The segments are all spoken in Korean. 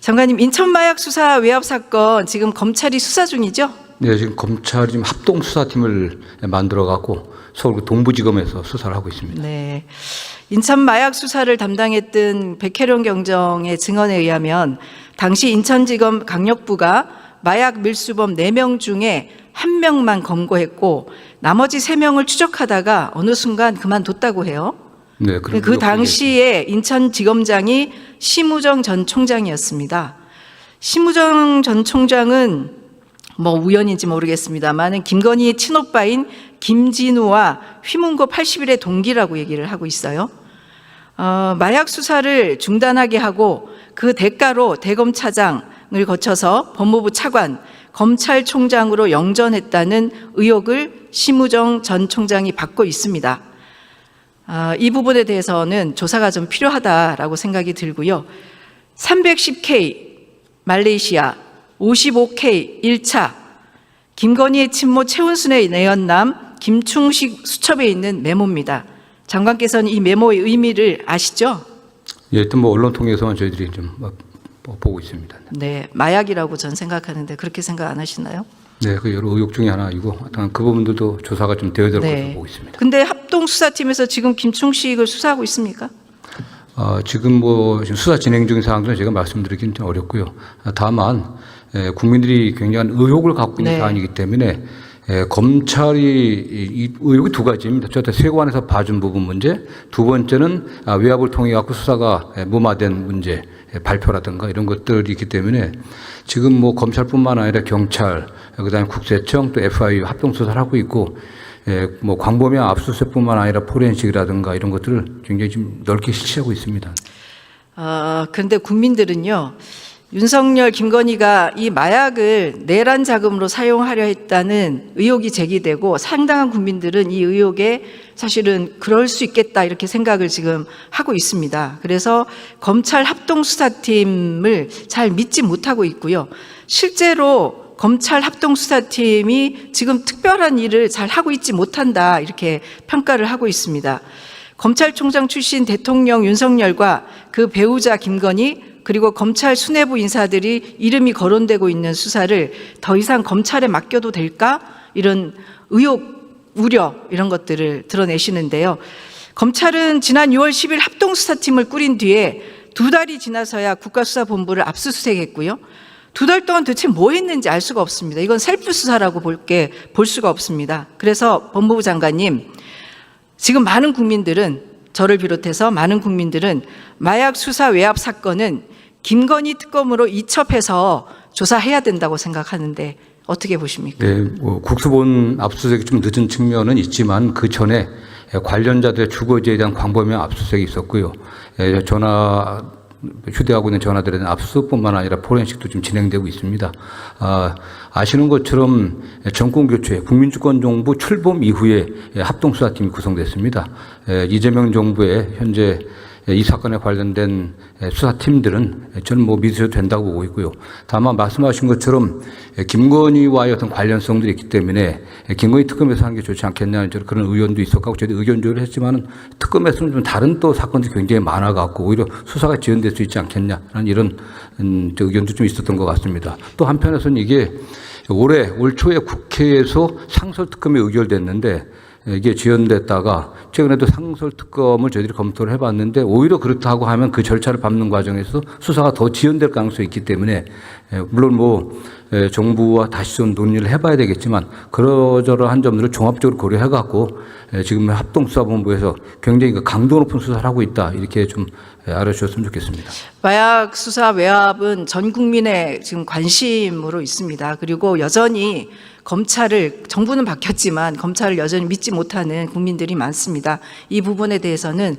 장관님, 인천 마약 수사 외압 사건 지금 검찰이 수사 중이죠? 네, 지금 검찰이 지금 합동 수사팀을 만들어 갖고 서울 동부지검에서 수사를 하고 있습니다. 네. 인천 마약 수사를 담당했던 백혜련 경정의 증언에 의하면 당시 인천지검 강력부가 마약 밀수범 4명 중에 1명만 검거했고 나머지 3명을 추적하다가 어느 순간 그만뒀다고 해요. 네, 그 당시에 인천지검장이 심우정 전 총장이었습니다. 심우정 전 총장은 뭐 우연인지 모르겠습니다만 김건희의 친오빠인 김진우와 휘문고 80일의 동기라고 얘기를 하고 있어요. 마약 수사를 중단하게 하고 그 대가로 대검차장을 거쳐서 법무부 차관, 검찰총장으로 영전했다는 의혹을 심우정 전 총장이 받고 있습니다. 이 부분에 대해서는 조사가 좀 필요하다라고 생각이 들고요. 310K 말레이시아, 55K 1차, 김건희의 친모 최은순의 내연남 김충식 수첩에 있는 메모입니다. 장관께서는 이 메모의 의미를 아시죠? 예, 일단 뭐 언론 통해서만 저희들이 좀 보고 있습니다. 네, 마약이라고 전 생각하는데 그렇게 생각 안 하시나요? 네, 그 여러 의혹 중에 하나이고 그 부분들도 조사가 좀 되어야 될 것으로 보고 있습니다. 근데 합동수사팀에서 지금 김충식을 수사하고 있습니까? 지금 지금 수사 진행 중인 사항들은 제가 말씀드리기는 좀 어렵고요. 다만 국민들이 굉장한 의혹을 갖고 있는 사안이기 때문에 검찰이 이 의혹이 2가지입니다. 첫째, 세관에서 봐준 부분 문제, 두 번째는 외압을 통해 갖고 수사가 무마된 문제, 발표라든가 이런 것들이 있기 때문에 지금 검찰뿐만 아니라 경찰, 그다음에 국세청 또 FIU 합동 수사를 하고 있고 광범위한 압수수색뿐만 아니라 포렌식이라든가 이런 것들을 굉장히 좀 넓게 실시하고 있습니다. 그런데 국민들은요, 윤석열, 김건희가 이 마약을 내란 자금으로 사용하려 했다는 의혹이 제기되고 상당한 국민들은 이 의혹에 사실은 그럴 수 있겠다 이렇게 생각을 지금 하고 있습니다. 그래서 검찰 합동수사팀을 잘 믿지 못하고 있고요. 실제로 검찰 합동수사팀이 지금 특별한 일을 잘 하고 있지 못한다 이렇게 평가를 하고 있습니다. 검찰총장 출신 대통령 윤석열과 그 배우자 김건희 그리고 검찰 수뇌부 인사들이 이름이 거론되고 있는 수사를 더 이상 검찰에 맡겨도 될까? 이런 의혹, 우려 이런 것들을 드러내시는데요. 검찰은 지난 6월 10일 합동수사팀을 꾸린 뒤에 2달이 지나서야 국가수사본부를 압수수색했고요. 2달 동안 도대체 뭐 했는지 알 수가 없습니다. 이건 셀프 수사라고 볼 수가 없습니다. 그래서 법무부 장관님, 지금 많은 국민들은 저를 비롯해서 많은 국민들은 마약 수사 외압 사건은 김건희 특검으로 이첩해서 조사해야 된다고 생각하는데 어떻게 보십니까? 네, 국수본 압수수색이 좀 늦은 측면은 있지만 그 전에 관련자들의 주거지에 대한 광범위한 압수수색이 있었고요. 휴대하고 있는 전화들에 대한 압수수색뿐만 아니라 포렌식도 좀 진행되고 있습니다. 아시는 것처럼 정권교체, 국민주권정부 출범 이후에 합동수사팀이 구성됐습니다. 이재명 정부의 현재 이 사건에 관련된 수사팀들은 저는 믿으셔도 된다고 보고 있고요. 다만 말씀하신 것처럼 김건희와의 어떤 관련성들이 있기 때문에 김건희 특검에서 하는 게 좋지 않겠냐는 그런 의견도 있었고 저희도 의견 조율을 했지만은 특검에서는 좀 다른 또 사건들이 굉장히 많아갖고 오히려 수사가 지연될 수 있지 않겠냐라는 이런 의견도 좀 있었던 것 같습니다. 또 한편에서는 이게 올 초에 국회에서 상설특검이 의결됐는데 이게 지연됐다가 최근에도 상설특검을 저희들이 검토를 해봤는데 오히려 그렇다고 하면 그 절차를 밟는 과정에서 수사가 더 지연될 가능성이 있기 때문에 물론 정부와 다시 좀 논의를 해봐야 되겠지만 그러저러한 점들을 종합적으로 고려해갖고 지금 합동수사본부에서 굉장히 강도 높은 수사를 하고 있다 이렇게 좀 알아주셨으면 좋겠습니다. 마약 수사 외압은 전 국민의 지금 관심으로 있습니다. 그리고 여전히 정부는 바뀌었지만 검찰을 여전히 믿지 못하는 국민들이 많습니다. 이 부분에 대해서는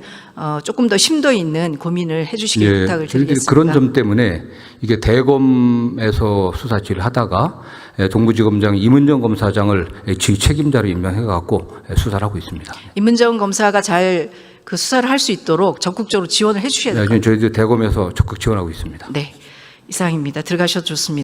조금 더 심도 있는 고민을 해주시길 부탁을 드리겠습니다. 그런 점 때문에 이게 대검에서 수사 지휘를 하다가 동부지검장 이문정 검사장을 지휘 책임자로 임명해갖고 수사를 하고 있습니다. 이문정 검사가 잘 그 수사를 할 수 있도록 적극적으로 지원을 해주셔야 될 것 같습니다. 저희들 대검에서 적극 지원하고 있습니다. 네, 이상입니다. 들어가셔도 좋습니다.